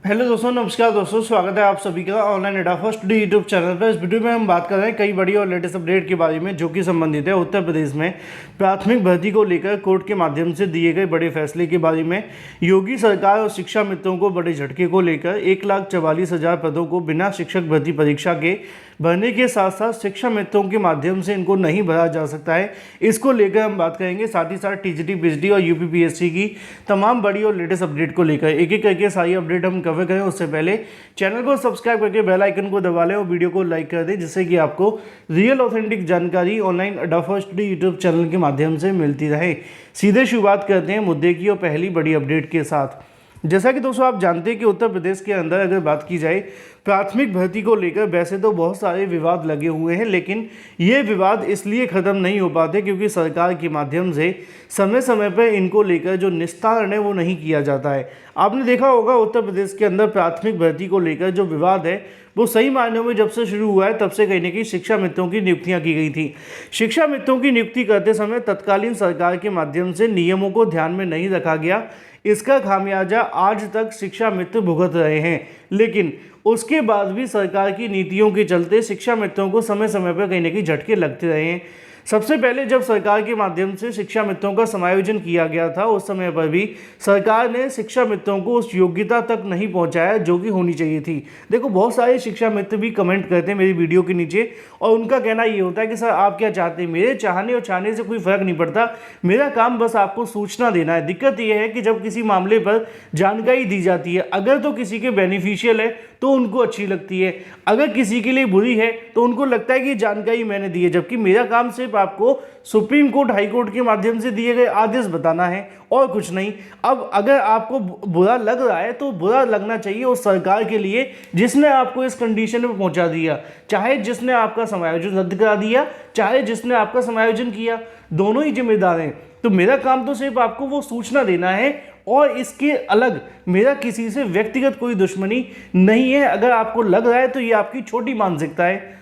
Hello दोस्तों, नमस्कार दोस्तों, स्वागत है आप सभी का ऑनलाइन एडा फर्स्ट डे यूट्यूब चैनल पर। इस वीडियो में हम बात कर रहे हैं कई बड़ी और लेटेस्ट अपडेट के बारे में जो कि संबंधित है उत्तर प्रदेश में प्राथमिक भर्ती को लेकर कोर्ट के माध्यम से दिए गए बड़े फैसले के बारे में। योगी सरकार और शिक्षा मित्रों को बड़े झटके को लेकर 1,44,000 पदों को बिना शिक्षक भर्ती परीक्षा के भरने के साथ साथ शिक्षा मित्रों के माध्यम से इनको नहीं भरा जा सकता है, इसको लेकर हम बात करेंगे। साथ ही साथ टीजीटी, पीएचडी और यूपीपीएससी की तमाम बड़ी और लेटेस्ट अपडेट को लेकर एक एक करके सारी अपडेट हम कवर करें। उससे पहले चैनल को सब्सक्राइब करके बेल आइकन को दबा लें और वीडियो को लाइक कर दें, जिससे कि आपको रियल ऑथेंटिक जानकारी ऑनलाइन अड्डा फर्स्ट डे यूट्यूब चैनल के माध्यम से मिलती रहे। सीधे शुरुआत करते हैं मुद्दे की और पहली बड़ी अपडेट के साथ। जैसा कि दोस्तों आप जानते हैं कि उत्तर प्रदेश के अंदर अगर बात की जाए प्राथमिक भर्ती को लेकर वैसे तो बहुत सारे विवाद लगे हुए हैं, लेकिन ये विवाद इसलिए ख़त्म नहीं हो पाते क्योंकि सरकार के माध्यम से समय समय पर इनको लेकर जो निस्तारण है वो नहीं किया जाता है। आपने देखा होगा उत्तर प्रदेश के अंदर प्राथमिक भर्ती को लेकर जो विवाद है वो सही मायनों में जब से शुरू हुआ है तब से कहीं ना कहीं शिक्षा मित्रों की नियुक्तियां की गई थी। शिक्षा मित्रों की नियुक्ति करते समय तत्कालीन सरकार के माध्यम से नियमों को ध्यान में नहीं रखा गया। इसका खामियाजा आज तक शिक्षा मित्र भुगत रहे हैं, लेकिन उसके बाद भी सरकार की नीतियों के चलते शिक्षा मित्रों को समय समय पर कहीं ना कहीं झटके लगते रहे हैं। सबसे पहले जब सरकार के माध्यम से शिक्षा मित्रों का समायोजन किया गया था उस समय पर भी सरकार ने शिक्षा मित्रों को उस योग्यता तक नहीं पहुंचाया जो कि होनी चाहिए थी। देखो, बहुत सारे शिक्षा मित्र भी कमेंट करते हैं मेरी वीडियो के नीचे और उनका कहना ये होता है कि सर आप क्या चाहते हैं, मेरे चाहने और चाहने से कोई फर्क नहीं पड़ता, मेरा काम बस आपको सूचना देना है। दिक्कत यह है कि जब किसी मामले पर जानकारी दी जाती है, अगर तो किसी के बेनिफिशियल है तो उनको अच्छी लगती है, अगर किसी के लिए बुरी है तो उनको लगता है कि जानकारी मैंने दी है, जबकि मेरा काम सिर्फ आपको सुप्रीम कोर्ट, हाई कोर्ट के माध्यम से दिए गए आदेश बताना है और कुछ नहीं। अब अगर आपको बुरा लग रहा है तो बुरा लगना चाहिए उस सरकार के लिए जिसने आपको इस कंडीशन में पहुंचा दिया, चाहे जिसने आपका समायोजन रद्द करा दिया, चाहे जिसने आपका समायोजन किया, दोनों ही जिम्मेदार हैं। तो मेरा काम तो सिर्फ आपको वो सूचना देना है और इसके अलग मेरा किसी से व्यक्तिगत कोई दुश्मनी नहीं है। अगर आपको लग रहा है तो ये आपकी छोटी मानसिकता है।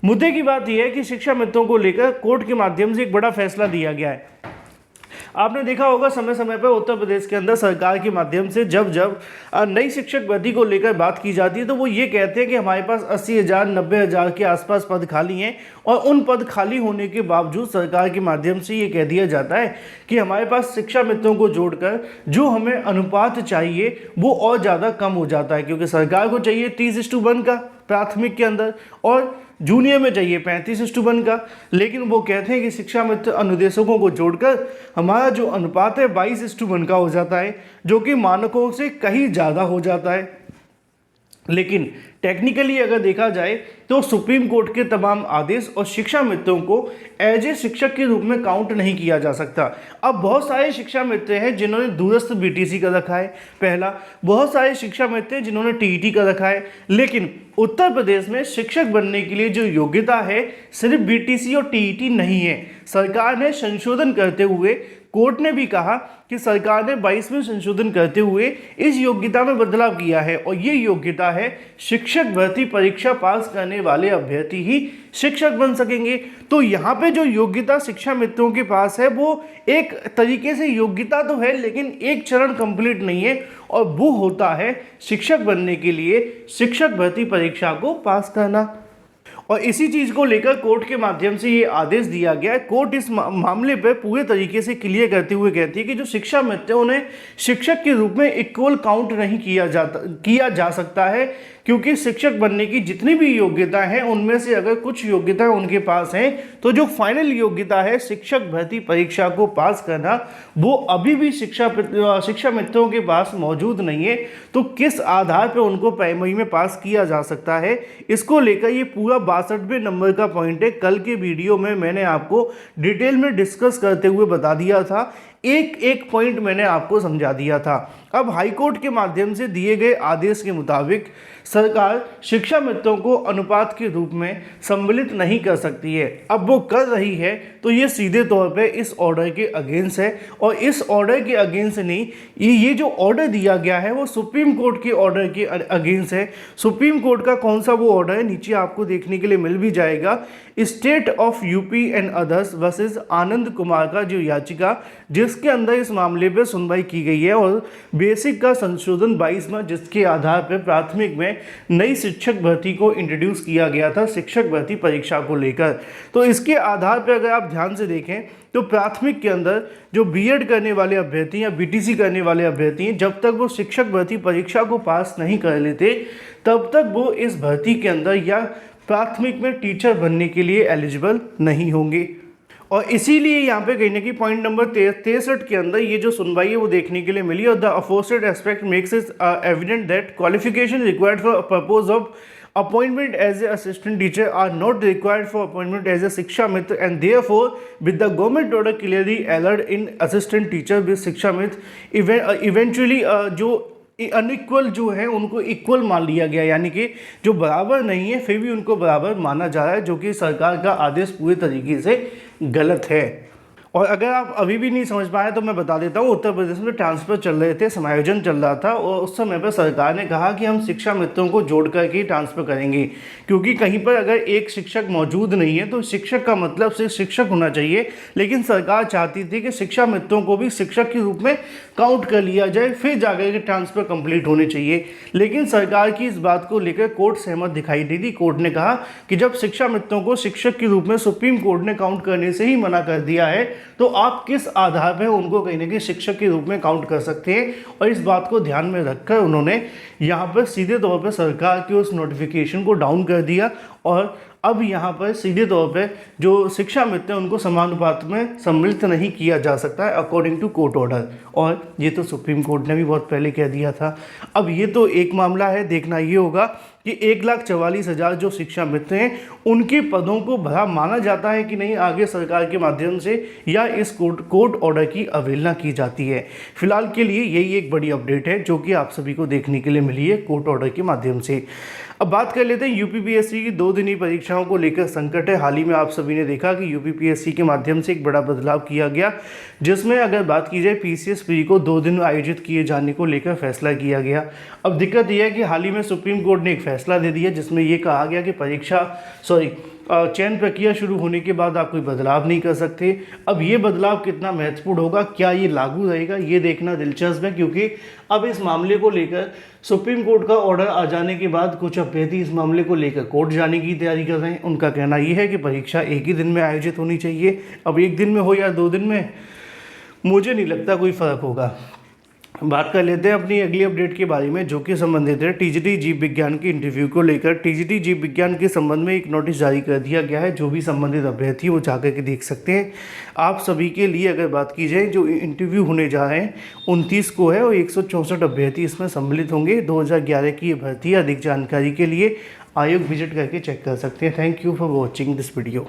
मुद्दे की बात यह है कि शिक्षा मित्रों को लेकर कोर्ट के माध्यम से एक बड़ा फैसला दिया गया है। आपने देखा होगा समय समय पर उत्तर प्रदेश के अंदर सरकार के माध्यम से जब जब नई शिक्षक भर्ती को लेकर बात की जाती है तो वो ये कहते हैं कि हमारे पास 80,000 90,000 के आसपास पद खाली हैं और उन पद खाली होने के बावजूद सरकार के माध्यम से ये कह दिया जाता है कि हमारे पास शिक्षा मित्रों को जोड़कर जो हमें अनुपात चाहिए वो और ज़्यादा कम हो जाता है, क्योंकि सरकार को चाहिए 30:1 का प्राथमिक के अंदर और जूनियर में चाहिए 35:1 का, लेकिन वो कहते हैं कि शिक्षा मित्र अनुदेशकों को जोड़कर हमारा जो अनुपात है 22:1 का हो जाता है, जो कि मानकों से कहीं ज़्यादा हो जाता है। लेकिन टेक्निकली अगर देखा जाए तो सुप्रीम कोर्ट के तमाम आदेश और शिक्षा मित्रों को एज ए शिक्षक के रूप में काउंट नहीं किया जा सकता। अब बहुत सारे शिक्षा मित्र हैं जिन्होंने दूरस्थ बीटीसी का रखा है, पहला, बहुत सारे शिक्षा मित्र हैं जिन्होंने टीईटी का रखा है, लेकिन उत्तर प्रदेश में शिक्षक बनने के लिए जो योग्यता है सिर्फ बीटीसी और टीईटी नहीं है। सरकार ने संशोधन करते हुए, कोर्ट ने भी कहा कि सरकार ने 22वें संशोधन करते हुए इस योग्यता में बदलाव किया है और ये योग्यता है शिक्षक भर्ती परीक्षा पास करने वाले अभ्यर्थी ही शिक्षक बन सकेंगे। तो यहाँ पे जो योग्यता शिक्षा मित्रों के पास है वो एक तरीके से योग्यता तो है, लेकिन एक चरण कंप्लीट नहीं है और वो होता है शिक्षक बनने के लिए शिक्षक भर्ती परीक्षा को पास करना। और इसी चीज़ को लेकर कोर्ट के माध्यम से ये आदेश दिया गया है। कोर्ट इस मामले पर पूरे तरीके से क्लियर करते हुए कहती है कि जो शिक्षा मित्र हैं उन्हें शिक्षक के रूप में इक्वल काउंट नहीं किया जा सकता है, क्योंकि शिक्षक बनने की जितनी भी योग्यता है उनमें से अगर कुछ योग्यताएं उनके पास हैं तो जो फाइनल योग्यता है शिक्षक भर्ती परीक्षा को पास करना वो अभी भी शिक्षा मित्रों के पास मौजूद नहीं है। तो किस आधार पर उनको प्राइमरी में पास किया जा सकता है, इसको लेकर ये पूरा 62वें नंबर का पॉइंट है। कल के वीडियो में मैंने आपको डिटेल में डिस्कस करते हुए बता दिया था, एक एक पॉइंट मैंने आपको समझा दिया था। अब हाईकोर्ट के माध्यम से दिए गए आदेश के मुताबिक सरकार शिक्षा मित्रों को अनुपात के रूप में सम्मिलित नहीं कर सकती है। अब वो कर रही है तो ये सीधे तौर पे इस ऑर्डर के अगेंस्ट है, और इस ऑर्डर के अगेंस्ट नहीं, ये जो ऑर्डर दिया गया है वो सुप्रीम कोर्ट के ऑर्डर के अगेंस्ट है। सुप्रीम कोर्ट का कौन सा वो ऑर्डर है, नीचे आपको देखने के लिए मिल भी जाएगा। State of UP and others versus Anand Kumar का जो याचिका, जिस जिसके अंदर इस मामले पर सुनवाई की गई है और बेसिक का संशोधन 22 में, जिसके आधार पर प्राथमिक में नई शिक्षक भर्ती को इंट्रोड्यूस किया गया था शिक्षक भर्ती परीक्षा को लेकर। तो इसके आधार पर अगर आप ध्यान से देखें तो प्राथमिक के अंदर जो बीएड करने वाले अभ्यर्थी या बीटीसी करने वाले अभ्यर्थी हैं, जब तक वो शिक्षक भर्ती परीक्षा को पास नहीं कर लेते तब तक वो इस भर्ती के अंदर या प्राथमिक में टीचर बनने के लिए एलिजिबल नहीं होंगे। और इसीलिए यहाँ पे कहीं ना कहीं पॉइंट नंबर 63 के अंदर ये जो सुनवाई है वो देखने के लिए मिली। और the aforesaid aspect makes it evident that qualification required for purpose of appointment as a assistant teacher are not required for appointment as a शिक्षा मित्र and therefore with the government order clearly allied in assistant teacher with शिक्षा मित्र eventually जो unequal जो है उनको equal मान लिया गया, यानी कि जो बराबर नहीं है फिर भी उनको बराबर माना जा रहा है, जो कि सरकार का आदेश पूरे तरीके से गलत है। और अगर आप अभी भी नहीं समझ पाए तो मैं बता देता हूँ, उत्तर प्रदेश में ट्रांसफ़र चल रहे थे, समायोजन चल रहा था और उस समय पर सरकार ने कहा कि हम शिक्षा मित्रों को जोड़ करके ट्रांसफ़र करेंगे, क्योंकि कहीं पर अगर एक शिक्षक मौजूद नहीं है तो शिक्षक का मतलब सिर्फ शिक्षक होना चाहिए, लेकिन सरकार चाहती थी कि शिक्षा मित्रों को भी शिक्षक के रूप में काउंट कर लिया जाए, फिर जाकर के ट्रांसफ़र कंप्लीट होने चाहिए। लेकिन सरकार की इस बात को लेकर कोर्ट सहमत दिखाई दी थी। कोर्ट ने कहा कि जब शिक्षा मित्रों को शिक्षक के रूप में सुप्रीम कोर्ट ने काउंट करने से ही मना कर दिया है तो आप किस आधार पर उनको कहीं ना कहीं शिक्षक के रूप में काउंट कर सकते हैं। और इस बात को ध्यान में रखकर उन्होंने यहाँ पर सीधे तौर पर सरकार के उस नोटिफिकेशन को डाउन कर दिया और अब यहाँ पर सीधे तौर पे जो शिक्षा मित्र हैं उनको समानुपात में सम्मिलित नहीं किया जा सकता है अकॉर्डिंग टू कोर्ट ऑर्डर। और ये तो सुप्रीम कोर्ट ने भी बहुत पहले कह दिया था। अब ये तो एक मामला है, देखना ये होगा कि 1,44,000 जो शिक्षा मित्र हैं उनके पदों को भरा माना जाता है कि नहीं आगे सरकार के माध्यम से, या इस कोर्ट ऑर्डर की अवहेलना की जाती है। फिलहाल के लिए यही एक बड़ी अपडेट है जो कि आप सभी को देखने के लिए मिली है कोर्ट ऑर्डर के माध्यम से। अब बात कर लेते हैं यूपीपीएससी की 2 दिनी परीक्षाओं को लेकर संकट है। हाल ही में आप सभी ने देखा कि यूपीपीएससी के माध्यम से एक बड़ा बदलाव किया गया, जिसमें अगर बात की जाए पीसीएस प्री को 2 दिन आयोजित किए जाने को लेकर फैसला किया गया। अब दिक्कत यह है कि हाल ही में सुप्रीम कोर्ट ने एक फैसला दे दिया जिसमें यह कहा गया कि चयन प्रक्रिया शुरू होने के बाद आप कोई बदलाव नहीं कर सकते। अब ये बदलाव कितना महत्वपूर्ण होगा, क्या ये लागू रहेगा, ये देखना दिलचस्प है, क्योंकि अब इस मामले को लेकर सुप्रीम कोर्ट का ऑर्डर आ जाने के बाद कुछ अभ्यर्थी इस मामले को लेकर कोर्ट जाने की तैयारी कर रहे हैं। उनका कहना ये है कि परीक्षा एक ही दिन में आयोजित होनी चाहिए। अब 1 दिन में हो या 2 दिन में, मुझे नहीं लगता कोई फ़र्क होगा। बात कर लेते हैं अपनी अगली अपडेट के बारे में, जो कि संबंधित है टीजीटी जीव विज्ञान के इंटरव्यू को लेकर। टीजीटी जीव विज्ञान के संबंध में एक नोटिस जारी कर दिया गया है। जो भी संबंधित अभ्यर्थी वो जाकर के देख सकते हैं। आप सभी के लिए अगर बात की जाए, जो इंटरव्यू होने जा रहे हैं 29 को है और 164 अभ्यर्थी इसमें सम्मिलित होंगे। 2011 की ये भर्ती। अधिक जानकारी के लिए आयोग विजिट करके चेक कर सकते हैं। Thank you for watching this video.